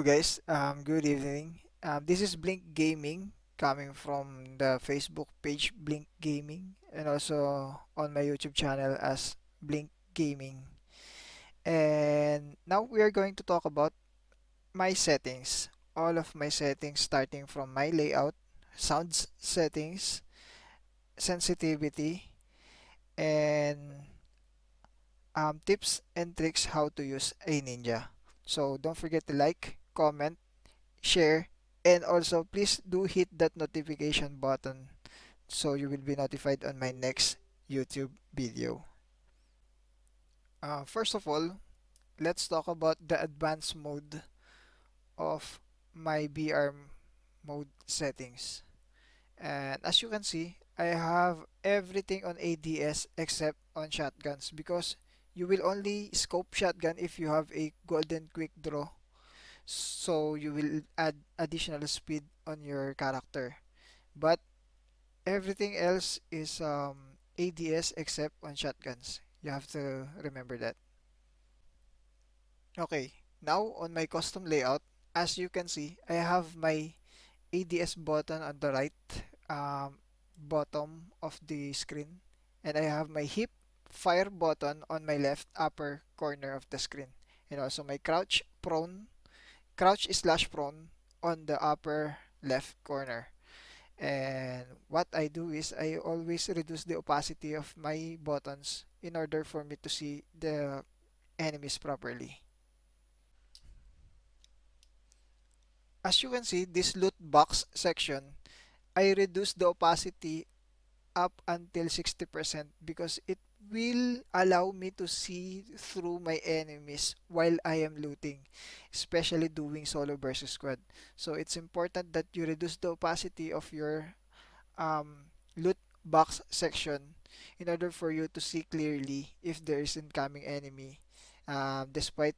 Hello guys, good evening. This is Blink Gaming coming from the Facebook page Blink Gaming and also on my YouTube channel as Blink Gaming. And now we are going to talk about my settings. All of my settings starting from my layout, sounds settings, sensitivity, and tips and tricks how to use a ninja. So don't forget to like, comment, share, and also please do hit that notification button so you will be notified on my next YouTube video. First of all, let's talk about the advanced mode of my BR mode settings. And as you can see, I have everything on ADS except on shotguns because you will only scope shotgun if you have a golden quick draw, so you will add additional speed on your character. But everything else is ADS except on shotguns. You have to remember that. Okay, now on my custom layout, as you can see, I have my ADS button on the right bottom of the screen, and I have my hip fire button on my left upper corner of the screen, and also my crouch slash prone on the upper left corner. And what I do is I always reduce the opacity of my buttons in order for me to see the enemies properly. As you can see, this loot box section, I reduce the opacity up until 60% because it will allow me to see through my enemies while I am looting, especially doing solo versus squad. So it's important that you reduce the opacity of your loot box section in order for you to see clearly if there is incoming enemy, despite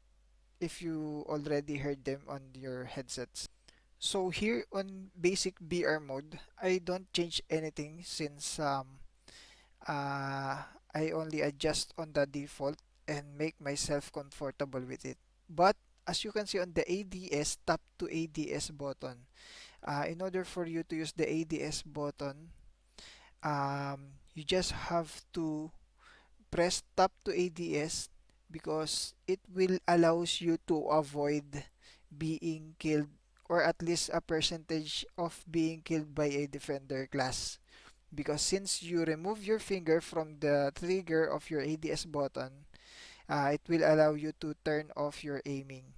if you already heard them on your headsets. So here on basic BR mode, I don't change anything since I only adjust on the default and make myself comfortable with it. But as you can see on the ADS, tap to ADS button, in order for you to use the ADS button, you just have to press tap to ADS because it will allows you to avoid being killed, or at least a percentage of being killed by a defender class. Because since you remove your finger from the trigger of your ADS button, it will allow you to turn off your aiming.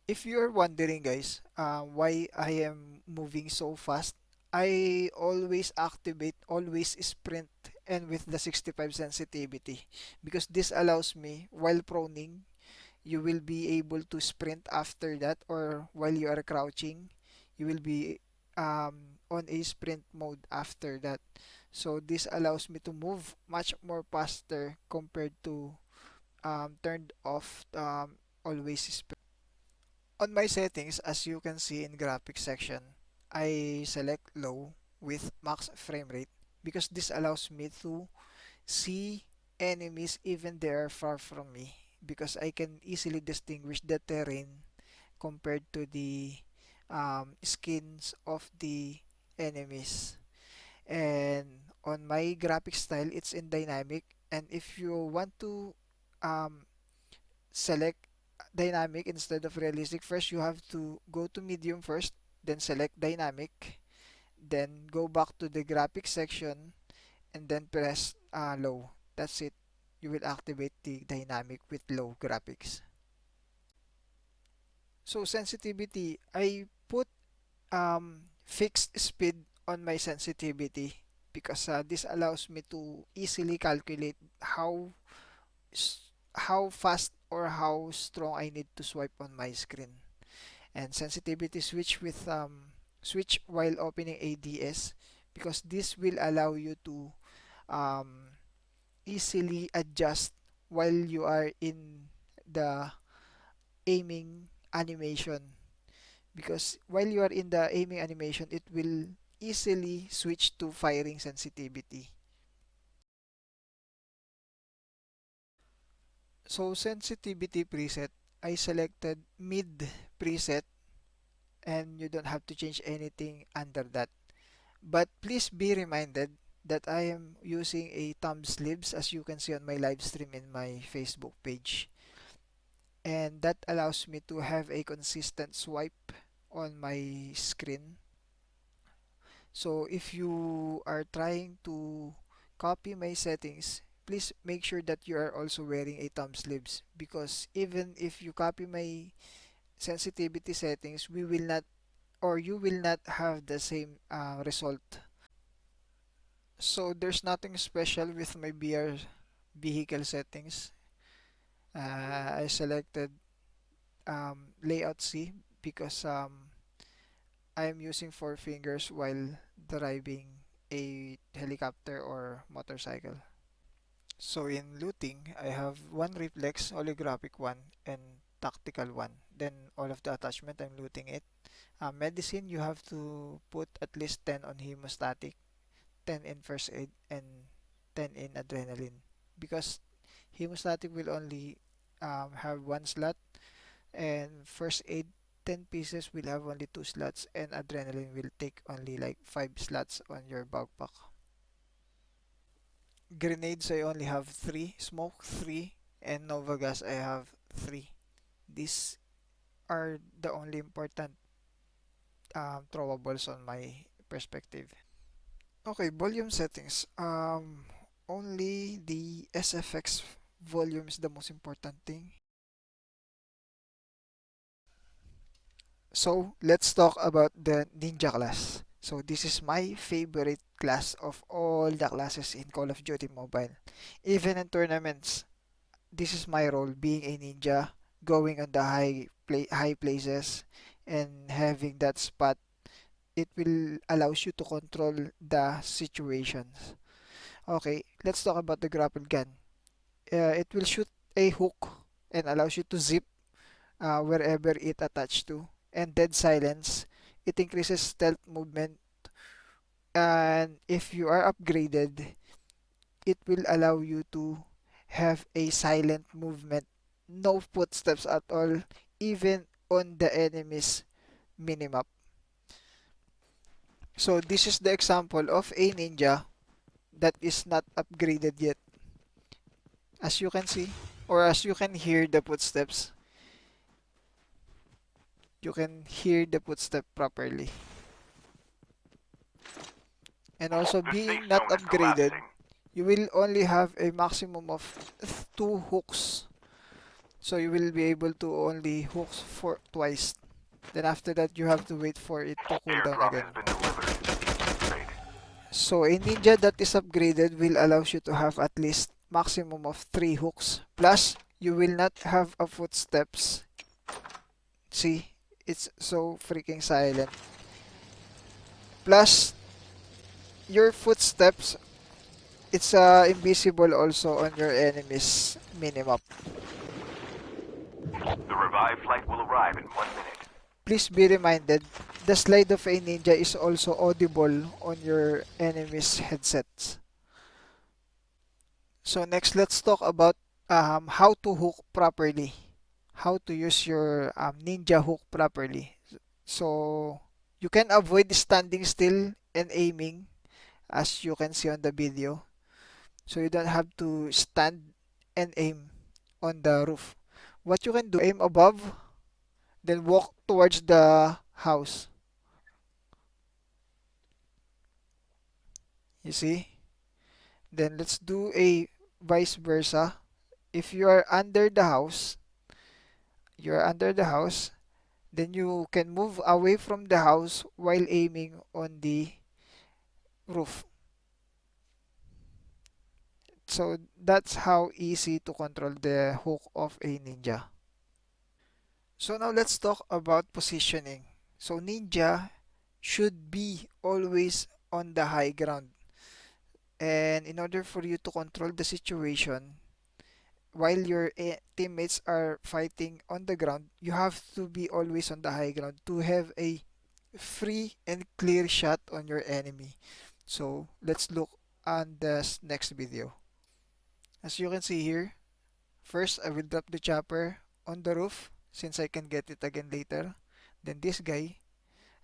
If you're wondering guys, why I am moving so fast, I always activate always sprint and with the 65 sensitivity because this allows me while proning, you will be able to sprint after that, or while you are crouching, you will be on a sprint mode after that. So this allows me to move much more faster compared to turned off always sprint. On my settings, as you can see in graphics section, I select low with max frame rate because this allows me to see enemies even they are far from me because I can easily distinguish the terrain compared to the skins of the enemies. And on my graphic style, it's in dynamic. And if you want to um, select dynamic instead of realistic, first you have to go to medium first, then select dynamic, then go back to the graphics section, and then press low. That's it. You will activate the dynamic with low graphics. So sensitivity, I put fixed speed on my sensitivity because this allows me to easily calculate how fast or how strong I need to swipe on my screen. And sensitivity switch while opening ADS because this will allow you to um, easily adjust while you are in the aiming animation, because while you are in the aiming animation it will easily switch to firing sensitivity. So sensitivity preset, I selected mid preset and you don't have to change anything under that. But please be reminded that I am using a thumb sleeves as you can see on my live stream in my Facebook page. And that allows me to have a consistent swipe on my screen. So if you are trying to copy my settings, please make sure that you are also wearing a thumb sleeves, because even if you copy my sensitivity settings, we will not, or you will not have the same result. So there's nothing special with my BR vehicle settings. I selected layout C because I'm using four fingers while driving a helicopter or motorcycle. So in looting, I have one reflex, holographic one, and tactical one. Then all of the attachment, I'm looting it. Medicine, you have to put at least 10 on hemostatic, 10 in first aid, and 10 in adrenaline. Because hemostatic will only have one slot, and first aid 10 pieces will have only 2 slots, and adrenaline will take only like 5 slots on your backpack. Grenades I only have 3, smoke 3, and Nova gas I have 3. These are the only important throwables on my perspective. Okay, volume settings. Only the SFX volume is the most important thing. So let's talk about the Ninja class. So this is my favorite class of all the classes in Call of Duty Mobile. Even in tournaments, this is my role being a ninja, going on the high places and having that spot. It will allows you to control the situations. Okay, let's talk about the grapple gun. It will shoot a hook and allows you to zip wherever it attached to. And dead silence, it increases stealth movement. And if you are upgraded, it will allow you to have a silent movement, no footsteps at all, even on the enemy's minimap. So this is the example of a ninja that is not upgraded yet. As you can see, or as you can hear the footsteps, you can hear the footstep properly. And also The safe being not zone is upgraded, collapsing. you will only have a maximum of 2 hooks. So you will be able to only hooks for twice. Then after that, you have to wait for it to cool down Airdrop has again. been delivered. Great. So a ninja that is upgraded will allow you to have at least maximum of 3 hooks. Plus, you will not have a footsteps. See, it's so freaking silent. Plus, your footsteps, it's invisible also on your enemy's minimap. The revived flight will arrive in 1 minute. Please be reminded, the slide of a ninja is also audible on your enemy's headsets. So next, let's talk about how to hook properly. How to use your ninja hook properly. So you can avoid standing still and aiming as you can see on the video. So you don't have to stand and aim on the roof. What you can do, aim above, then walk towards the house. You see? Then let's do a vice versa. If you are under the house, you are under the house, then you can move away from the house while aiming on the roof. So that's how easy to control the hook of a ninja. So now let's talk about positioning. So ninja should be always on the high ground. And in order for you to control the situation, while your teammates are fighting on the ground, you have to be always on the high ground to have a free and clear shot on your enemy. So let's look on the next video. As you can see here, first I will drop the chopper on the roof. since I can get it again later. Then this guy,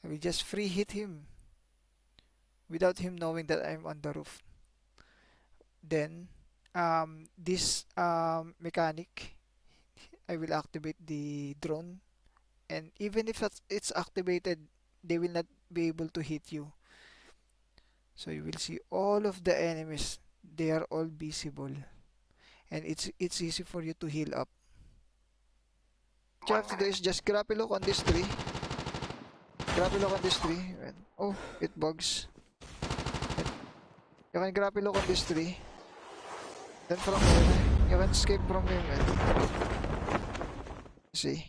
I will just free hit him without him knowing that I'm on the roof. Then this mechanic, I will activate the drone, and even if it's activated, they will not be able to hit you. So you will see all of the enemies, they are all visible, and it's easy for you to heal up. What you One have to do minute. is just grab a look on this tree. Grab a look on this tree. Oh, it bugs. You can grab a look on this tree. Then from here, you can escape from him. See.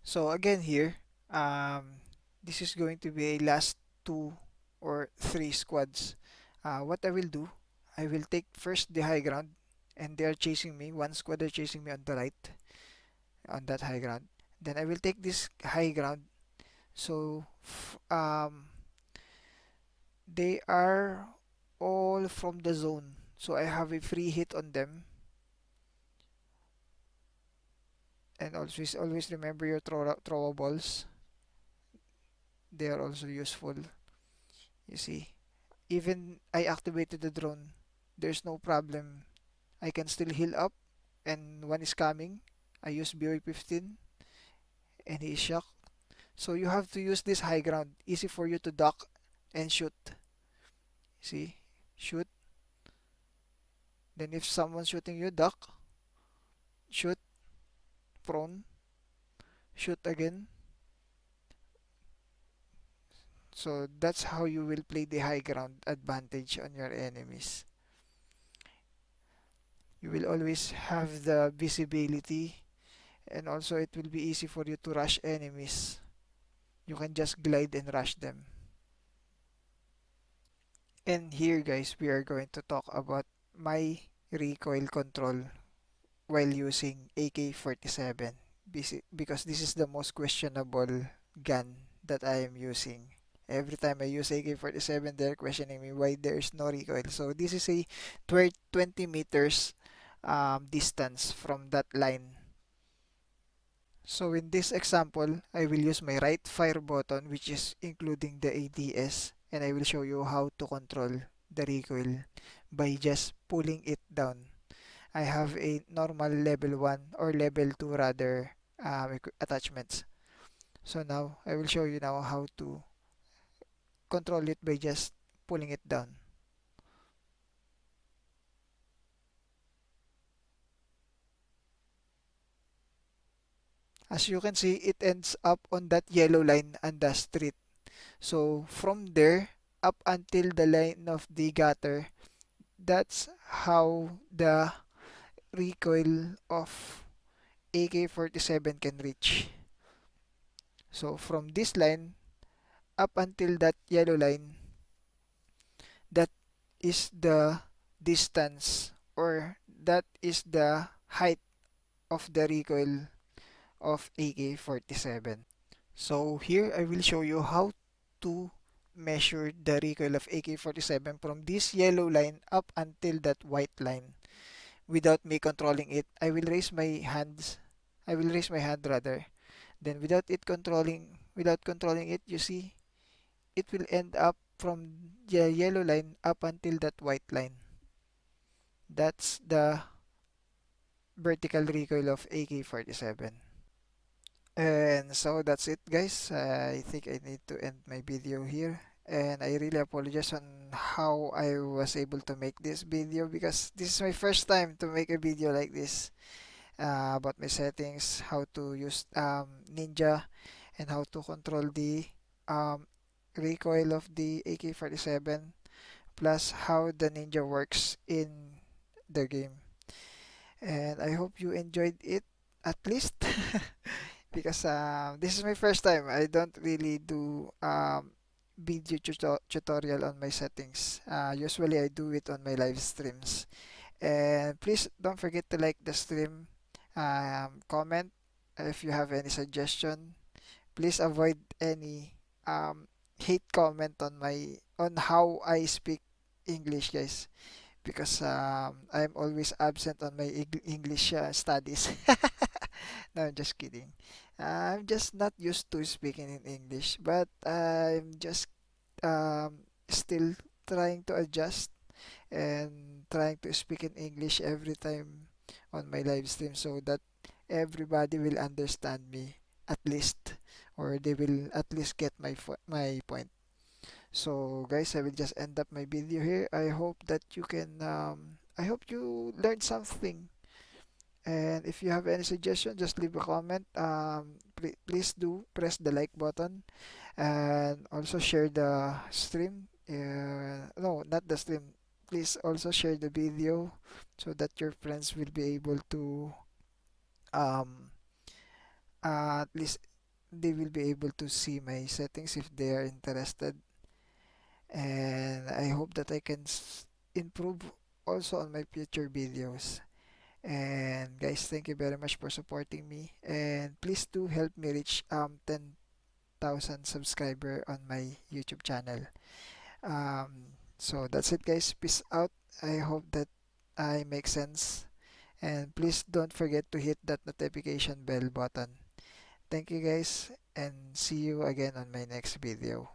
So again here, um, this is going to be a last two or three squads. What I will do, I will take first the high ground, and they are chasing me. One squad are chasing me on the right, on that high ground. Then I will take this high ground. So they are all from the zone. So I have a free hit on them. And always remember your throwables. They are also useful. You see. Even I activated the drone, there's no problem. I can still heal up, and one is coming. I use BOE 15 and he is shocked. So you have to use this high ground. Easy for you to duck and shoot. See? Shoot. Then if someone's shooting you, duck, shoot, prone, shoot again. So that's how you will play the high ground advantage on your enemies. You will always have the visibility, and also it will be easy for you to rush enemies. You can just glide and rush them. And here guys, we are going to talk about my recoil control while using AK-47, because this is the most questionable gun that I am using. Every time I use AK-47, they're questioning me why there's no recoil. So this is a 20 meters distance from that line. So in this example, I will use my right fire button, which is including the ADS, and I will show you how to control the recoil by just pulling it down. I have a normal level 1 or level 2 rather attachments. So now I will show you now how to control it by just pulling it down. As you can see, it ends up on that yellow line on the street. So from there up until the line of the gutter, that's how the recoil of AK-47 can reach. So from this line up until that yellow line, that is the distance, or that is the height of the recoil of AK-47. So here I will show you how to measure the recoil of AK-47 from this yellow line up until that white line without me controlling it. I will raise my hand rather. Then without controlling it, you see, it will end up from the yellow line up until that white line. That's the vertical recoil of AK-47. And so that's it guys. I think I need to end my video here. And I really apologize on how I was able to make this video, because this is my first time to make a video like this, about my settings, how to use Ninja, and how to control the um, recoil of the AK-47, plus how the Ninja works in the game. And I hope you enjoyed it at least, because this is my first time. I don't really do video tutorial on my settings. Usually I do it on my live streams. And please don't forget to like the stream, comment if you have any suggestion. Please avoid any um, hate comment on my on how I speak English, guys, because I'm always absent on my English studies. No, just kidding. I'm just not used to speaking in English, but I'm just still trying to adjust and trying to speak in English every time on my live stream so that everybody will understand me at least, or they will at least get my point. So guys, I will just end up my video here. I hope that you can I hope you learned something. And if you have any suggestion, just leave a comment. Please do press the like button and also share the stream. No, not the stream. Please also share the video so that your friends will be able to um at least they will be able to see my settings if they are interested. And I hope that I can improve also on my future videos. And guys, thank you very much for supporting me. And please do help me reach 10,000 subscriber on my YouTube channel. So that's it guys. Peace out. I hope that I make sense. And please don't forget to hit that notification bell button. Thank you guys and see you again on my next video.